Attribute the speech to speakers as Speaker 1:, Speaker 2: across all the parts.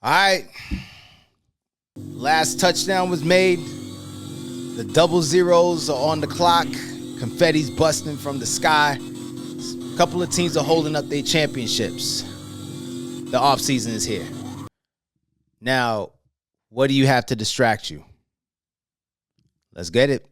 Speaker 1: All right. Last touchdown was made. The double zeros are on the clock. Confetti's busting from the sky. A couple of teams are holding up their championships. The offseason is here. Now, what do you have to distract you? Let's get it.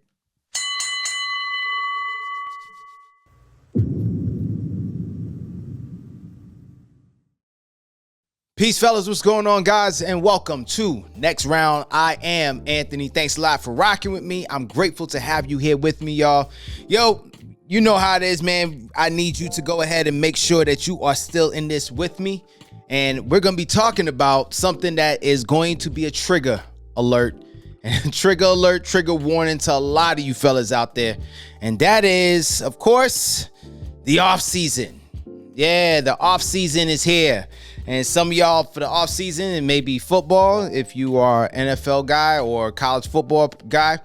Speaker 1: Peace, fellas. What's going on, guys? And welcome to Next Round. I am Anthony. Thanks a lot for rocking with me. I'm grateful to have you here with me, y'all. Yo, you know how it is, man. I need you to go ahead and make sure that you are still in this with me. And we're going to be talking about something that is going to be a trigger alert. And trigger alert, trigger warning to a lot of you fellas out there. And that is, of course, the off season. Yeah, the off season is here. And some of y'all for the off season, it may be football. If you are an NFL guy or college football guy,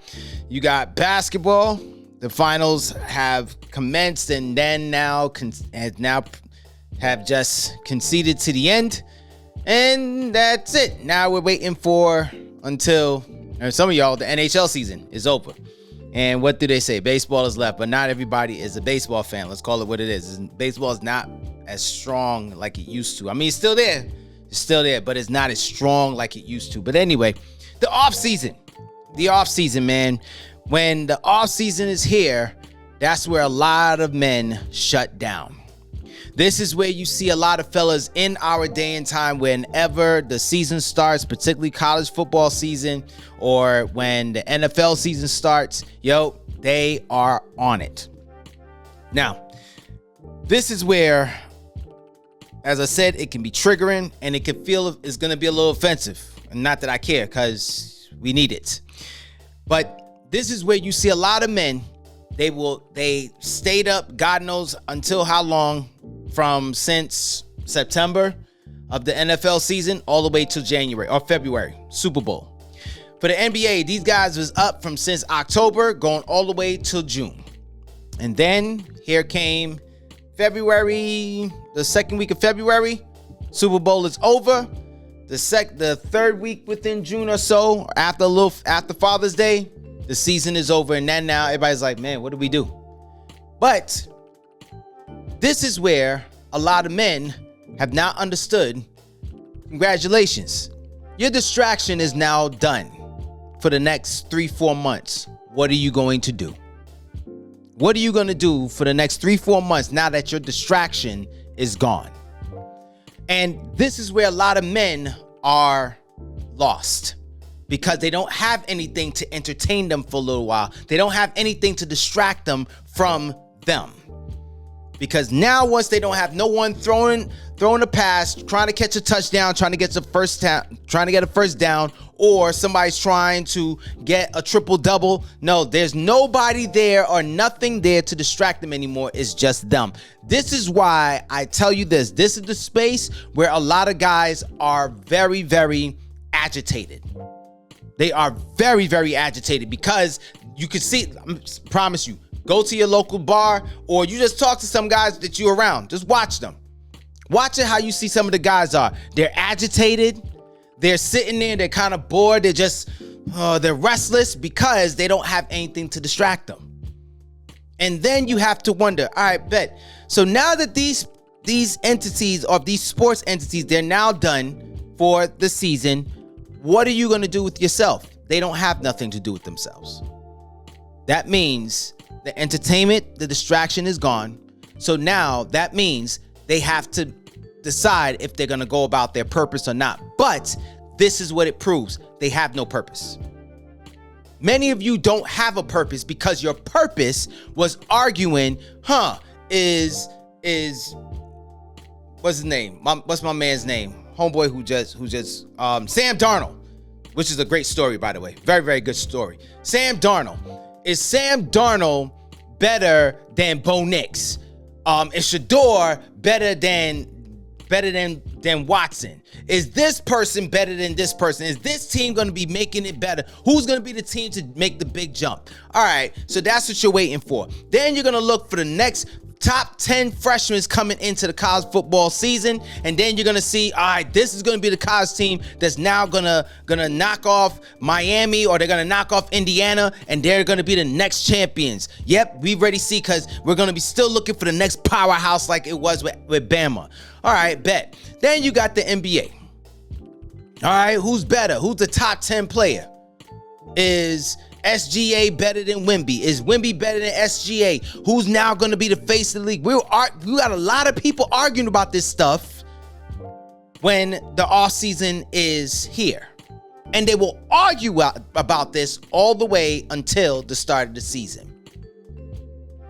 Speaker 1: you got basketball. The finals have commenced and then now have just conceded to the end. And that's it. Now we're waiting for until some of y'all, the NHL season is over. And what do they say? Baseball is left, but not everybody is a baseball fan. Let's call it what it is. Baseball is not as strong like it used to. I mean, it's still there. It's still there, but it's not as strong like it used to. But anyway, the off season, man. When the off season is here, that's where a lot of men shut down. This is where you see a lot of fellas in our day and time whenever the season starts, particularly college football season or when the NFL season starts, they are on it. Now, this is where, as I said, it can be triggering and it can feel it's going to be a little offensive. And not that I care, because we need it. But this is where you see a lot of men, they stayed up, God knows until how long, from since September of the NFL season all the way to January or February, Super Bowl. For the NBA, these guys was up from since October going all the way till June. And then here came February, the second week of February, Super Bowl is over. The third week within June or so, after Father's Day, the season is over. And then now everybody's like, man, what do we do? But this is where a lot of men have now understood. Congratulations. Your distraction is now done for the next 3-4 months. What are you going to do? What are you going to do for the next 3-4 months now that your distraction is gone? And this is where a lot of men are lost because they don't have anything to entertain them for a little while. They don't have anything to distract them from them. Because now once they don't have no one throwing a pass, trying to catch a touchdown, trying to get a first down, or somebody's trying to get a triple double. No, there's nobody there or nothing there to distract them anymore. It's just them. This is why I tell you this. This is the space where a lot of guys are very, very agitated. They are very, very agitated because you can see, I promise you, go to your local bar or you just talk to some guys that you're around. Just watch them. Watch it how you see some of the guys are. They're agitated. They're sitting there. They're kind of bored. They're just, they're restless because they don't have anything to distract them. And then you have to wonder, all right, bet. So now that these entities or these sports entities, they're now done for the season, what are you going to do with yourself? They don't have nothing to do with themselves. That means the entertainment, the distraction is gone. So now that means they have to decide if they're going to go about their purpose or not. But this is what it proves. They have no purpose. Many of you don't have a purpose because your purpose was arguing, is what's his name? What's my man's name? Homeboy who just Sam Darnold, which is a great story, by the way. Very, very good story. Sam Darnold. Is Sam Darnold better than Bo Nix? Is Shador better than Watson? Is this person better than this person? Is this team going to be making it better? Who's going to be the team to make the big jump? All right, so that's what you're waiting for. Then you're going to look for the next top 10 freshmen coming into the college football season, and then you're gonna see, all right, this is gonna be the college team that's now gonna knock off Miami, or they're gonna knock off Indiana, and they're gonna be the next champions. Yep, we already see, because we're gonna be still looking for the next powerhouse like it was with Bama. All right, bet. Then you got the NBA. All right, who's better? Who's the top 10 player? Is SGA better than Wemby? Is Wemby better than SGA? Who's now going to be the face of the league? We got a lot of people arguing about this stuff when the offseason is here. And they will argue about this all the way until the start of the season.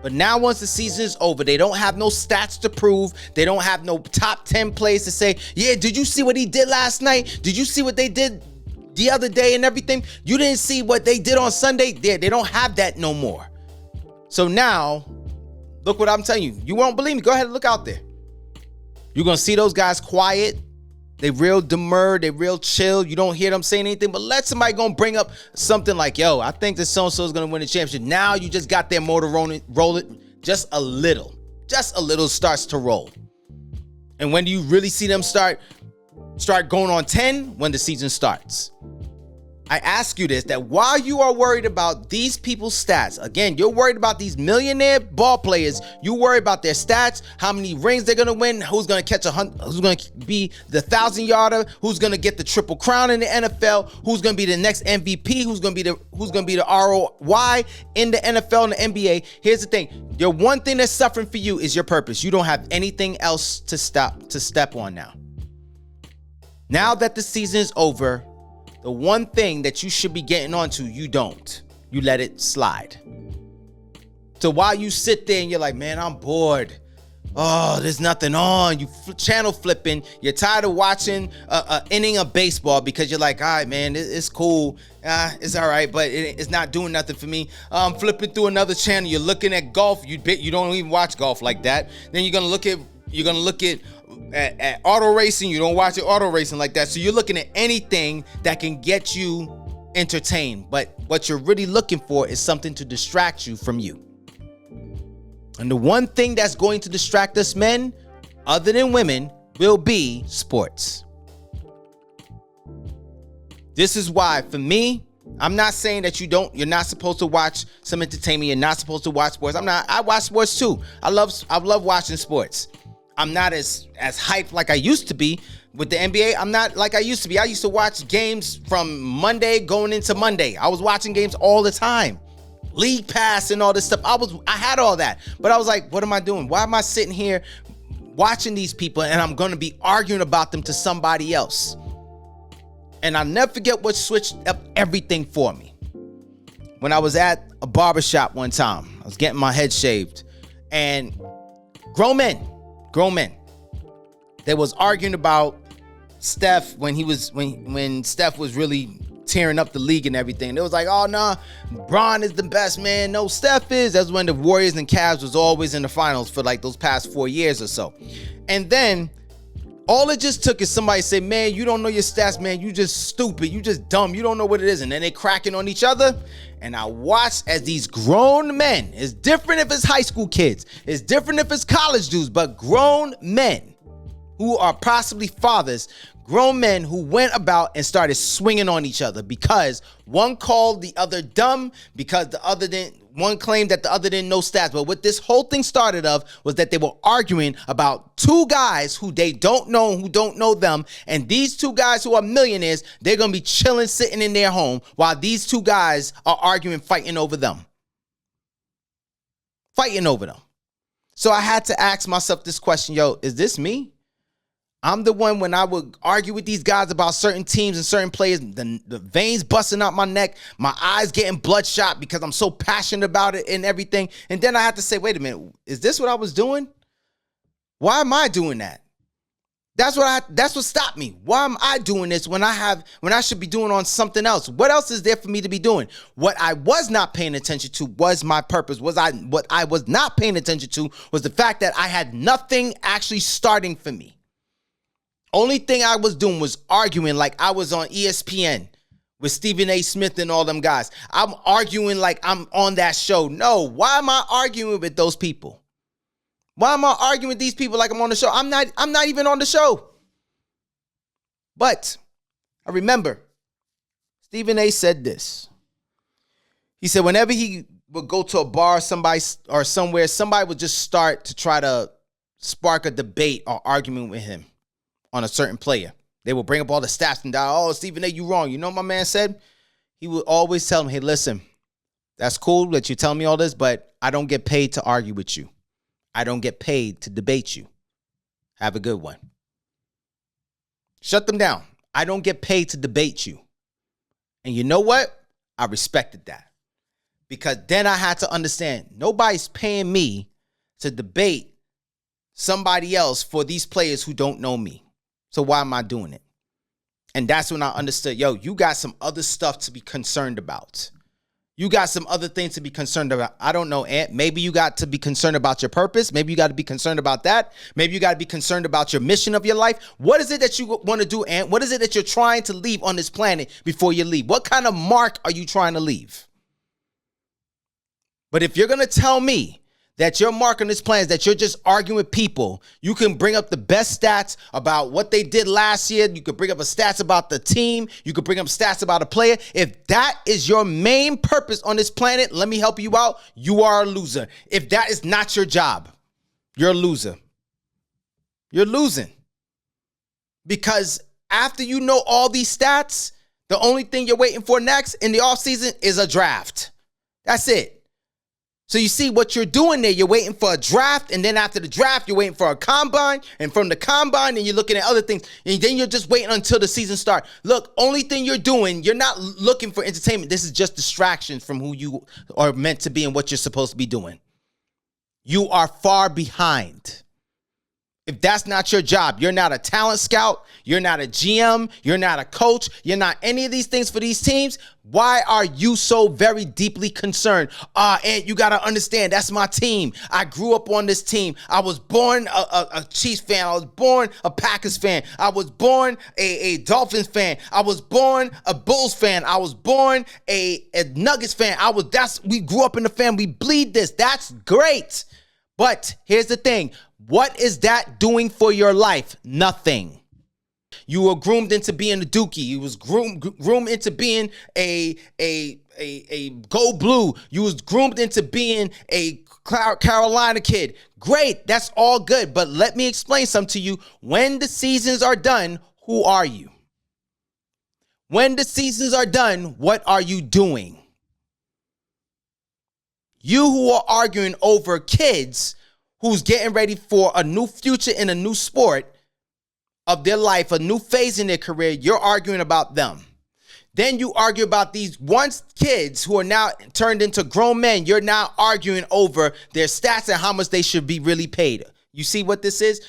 Speaker 1: But now once the season is over, they don't have no stats to prove. They don't have no top 10 plays to say, yeah, did you see what he did last night? Did you see what they did the other day and everything? You didn't see what they did on Sunday? They don't have that no more. So now, look what I'm telling you. You won't believe me. Go ahead and look out there. You're going to see those guys quiet. They real demure. They real chill. You don't hear them saying anything. But let somebody go and bring up something like, yo, I think that so-and-so is going to win the championship. Now you just got their motor rolling. Just a little starts to roll. And when do you really see them start going on 10? When the season starts. I ask you this, that while you are worried about these people's stats, again, you're worried about these millionaire ball players, you worry about their stats, how many rings they're going to win, who's going to catch who's going to be the 1,000-yarder, who's going to get the triple crown in the NFL, who's going to be the next MVP, who's going to be the ROI in the NFL and the NBA. Here's the thing. Your one thing that's suffering for you is your purpose. You don't have anything else to step on now. Now that the season is over, the one thing that you should be getting onto, you don't. You let it slide. So while you sit there and you're like, man, I'm bored. Oh, there's nothing on. You channel flipping. You're tired of watching an inning of baseball because you're like, all right, man, it's cool. It's all right, but it's not doing nothing for me. I'm flipping through another channel. You're looking at golf. You don't even watch golf like that. Then you're gonna look at auto racing. You don't watch it auto racing like that. So you're looking at anything that can get you entertained. But what you're really looking for is something to distract you from you. And the one thing that's going to distract us men, other than women, will be sports. This is why, for me, I'm not saying that you're not supposed to watch some entertainment. You're not supposed to watch sports. I watch sports too. I love watching sports. I'm not as hyped like I used to be with the NBA. I'm not like I used to be. I used to watch games from Monday going into Monday. I was watching games all the time. League Pass and all this stuff. I had all that. But I was like, what am I doing? Why am I sitting here watching these people and I'm going to be arguing about them to somebody else? And I'll never forget what switched up everything for me. When I was at a barbershop one time, I was getting my head shaved, and grown men, they was arguing about Steph when Steph was really tearing up the league and everything. It was like, oh no, Bron is the best, man. No, Steph is. That's when the Warriors and Cavs was always in the finals for like those past 4 years or so. And then all it just took is somebody say, man, you don't know your stats, man. You just stupid. You just dumb. You don't know what it is. And then they cracking on each other. And I watched as these grown men, it's different if it's high school kids, it's different if it's college dudes, but grown men who are possibly fathers, grown men who went about and started swinging on each other because one called the other dumb because one claimed that the other didn't know stats. But what this whole thing started of was that they were arguing about two guys who they don't know and who don't know them. And these two guys who are millionaires, they're going to be chilling, sitting in their home while these two guys are arguing, fighting over them. So I had to ask myself this question, yo, is this me? I'm the one, when I would argue with these guys about certain teams and certain players, the veins busting out my neck, my eyes getting bloodshot because I'm so passionate about it and everything. And then I had to say, wait a minute, is this what I was doing? Why am I doing that? That's what stopped me. Why am I doing this when I should be doing on something else? What else is there for me to be doing? What I was not paying attention to was my purpose. What I was not paying attention to was the fact that I had nothing actually starting for me. Only thing I was doing was arguing like I was on ESPN with Stephen A. Smith and all them guys. I'm arguing like I'm on that show. No, why am I arguing with those people? Why am I arguing with these people like I'm on the show? I'm not even on the show. But I remember Stephen A said this. He said whenever he would go to a bar, somebody or somewhere, somebody would just start to try to spark a debate or argument with him on a certain player. They will bring up all the stats and die. Oh, Stephen A, you wrong. You know what my man said? He would always tell him, hey, listen, that's cool that you tell me all this, but I don't get paid to argue with you. I don't get paid to debate you. Have a good one. Shut them down. I don't get paid to debate you. And you know what? I respected that. Because then I had to understand nobody's paying me to debate somebody else for these players who don't know me. So why am I doing it? And that's when I understood, yo, you got some other stuff to be concerned about. You got some other things to be concerned about. I don't know, Ant. Maybe you got to be concerned about your purpose. Maybe you got to be concerned about that. Maybe you got to be concerned about your mission of your life. What is it that you want to do, Ant? What is it that you're trying to leave on this planet before you leave? What kind of mark are you trying to leave? But if you're going to tell me that your mark on this planet is that you're just arguing with people, you can bring up the best stats about what they did last year. You could bring up stats about the team. You could bring up stats about a player. If that is your main purpose on this planet, let me help you out. You are a loser. If that is not your job, you're a loser. You're losing. Because after you know all these stats, the only thing you're waiting for next in the offseason is a draft. That's it. So you see what you're doing there. You're waiting for a draft, and then after the draft, you're waiting for a combine, and from the combine, and you're looking at other things, and then you're just waiting until the season starts. Look, only thing you're doing, you're not looking for entertainment. This is just distractions from who you are meant to be and what you're supposed to be doing. You are far behind. If that's not your job, you're not a talent scout, you're not a GM, you're not a coach, you're not any of these things for these teams, why are you so very deeply concerned? And you got to understand, that's my team. I grew up on this team. I was born a Chiefs fan. I was born a Packers fan. I was born a Dolphins fan. I was born a Bulls fan. I was born a Nuggets fan. We grew up in the family. We bleed this. That's great. But here's the thing. What is that doing for your life? Nothing. You were groomed into being a Dookie. You was groomed into being a Go Blue. You was groomed into being a Carolina kid. Great. That's all good. But let me explain something to you. When the seasons are done, who are you? When the seasons are done, what are you doing? You who are arguing over kids who's getting ready for a new future in a new sport of their life, a new phase in their career, you're arguing about them. Then you argue about these once kids who are now turned into grown men. You're now arguing over their stats and how much they should be really paid. You see what this is?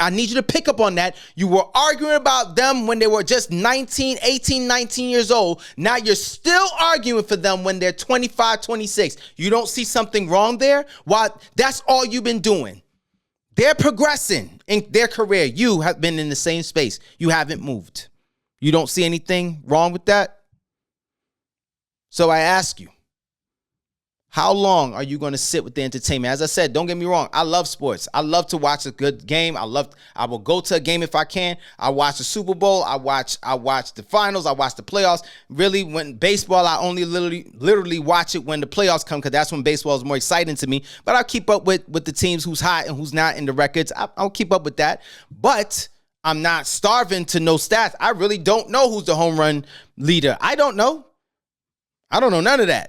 Speaker 1: I need you to pick up on that. You were arguing about them when they were just 19, 18, 19 years old. Now you're still arguing for them when they're 25, 26. You don't see something wrong there? Why? That's all you've been doing. They're progressing in their career. You have been in the same space. You haven't moved. You don't see anything wrong with that? So I ask you, how long are you going to sit with the entertainment? As I said, don't get me wrong. I love sports. I love to watch a good game. I will go to a game if I can. I watch the Super Bowl. I watch the finals. I watch the playoffs. Really, when baseball, I only literally watch it when the playoffs come because that's when baseball is more exciting to me. But I'll keep up with the teams who's hot and who's not in the records. I'll keep up with that. But I'm not starving to know stats. I really don't know who's the home run leader. I don't know. I don't know none of that.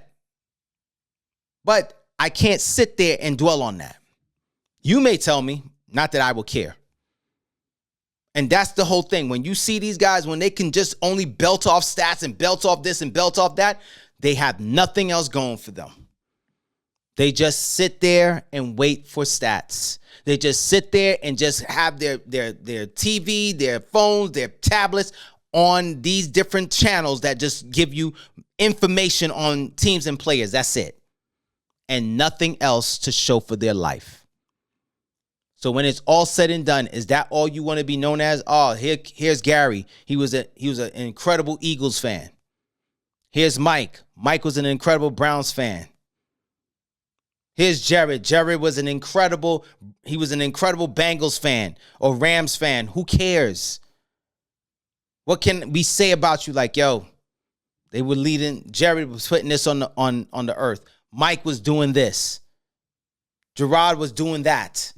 Speaker 1: But I can't sit there and dwell on that. You may tell me, not that I will care. And that's the whole thing. When you see these guys, when they can just only belt off stats and belt off this and belt off that, they have nothing else going for them. They just sit there and wait for stats. They just sit there and just have their TV, their phones, their tablets on these different channels that just give you information on teams and players. That's it. And nothing else to show for their life. So when it's all said and done, is that all you want to be known as? Oh, here's Gary. He was an incredible Eagles fan. Here's Mike. Mike was an incredible Browns fan. Here's Jared. Jared was an incredible Bengals fan or Rams fan. Who cares? What can we say about you? Like, yo, they were leading. Jared was putting this on the earth. Mike was doing this. Gerard was doing that.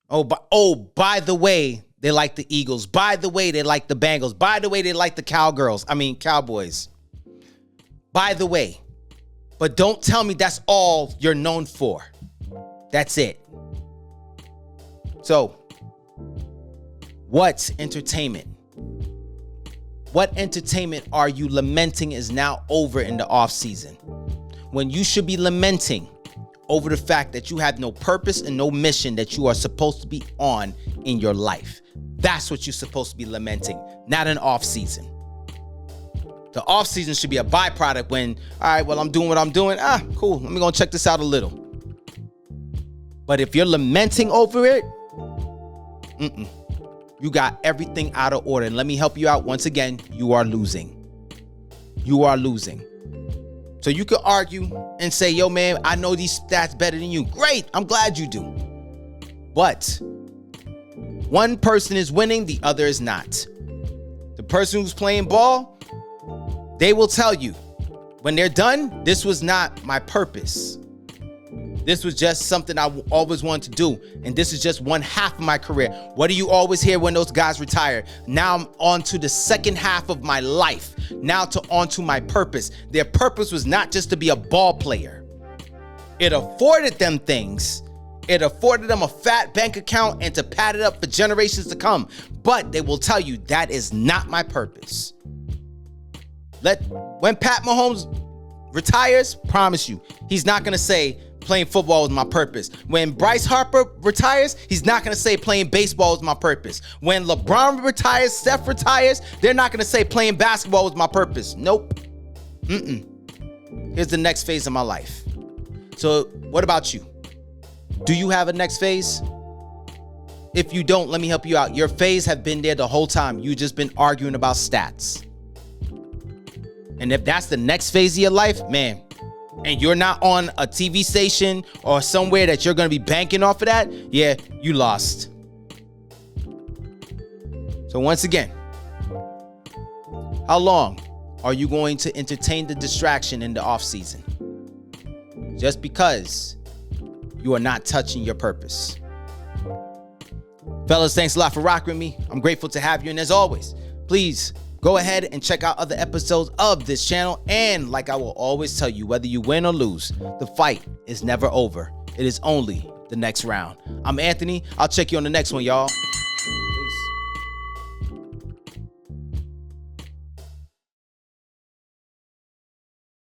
Speaker 1: By the way, they like the Eagles. By the way, they like the Bengals. By the way, they like the Cowboys. By the way. But don't tell me that's all you're known for. That's it. So, what's entertainment? What entertainment are you lamenting is now over in the off season? When you should be lamenting over the fact that you have no purpose and no mission that you are supposed to be on in your life. That's what you're supposed to be lamenting, not an off season. The off season should be a byproduct when, all right, well, I'm doing what I'm doing. Cool. Let me go check this out a little. But if you're lamenting over it, you got everything out of order. And let me help you out. Once again, you are losing. You are losing. So you could argue and say, yo, man, I know these stats better than you. Great. I'm glad you do. But one person is winning, the other is not. The person who's playing ball, they will tell you when they're done, this was not my purpose. This was just something I always wanted to do. And this is just one half of my career. What do you always hear when those guys retire? Now I'm on to the second half of my life. Now on to my purpose. Their purpose was not just to be a ball player. It afforded them things. It afforded them a fat bank account and to pad it up for generations to come. But they will tell you that is not my purpose. When Pat Mahomes retires, promise you, he's not going to say playing football was my purpose. When Bryce Harper retires, he's not going to say playing baseball was my purpose. When LeBron retires, Steph retires, they're not going to say playing basketball was my purpose. Nope. Here's the next phase of my life. So what about you? Do you have a next phase? If you don't, let me help you out. Your phase have been there the whole time. You've just been arguing about stats. And if that's the next phase of your life, man, and you're not on a TV station or somewhere that you're going to be banking off of that, yeah, you lost. So once again, how long are you going to entertain the distraction in the off season? Just because you are not touching your purpose. Fellas, thanks a lot for rocking with me. I'm grateful to have you. And as always, please go ahead and check out other episodes of this channel. And like I will always tell you, whether you win or lose, the fight is never over. It is only the next round. I'm Anthony. I'll check you on the next one, y'all.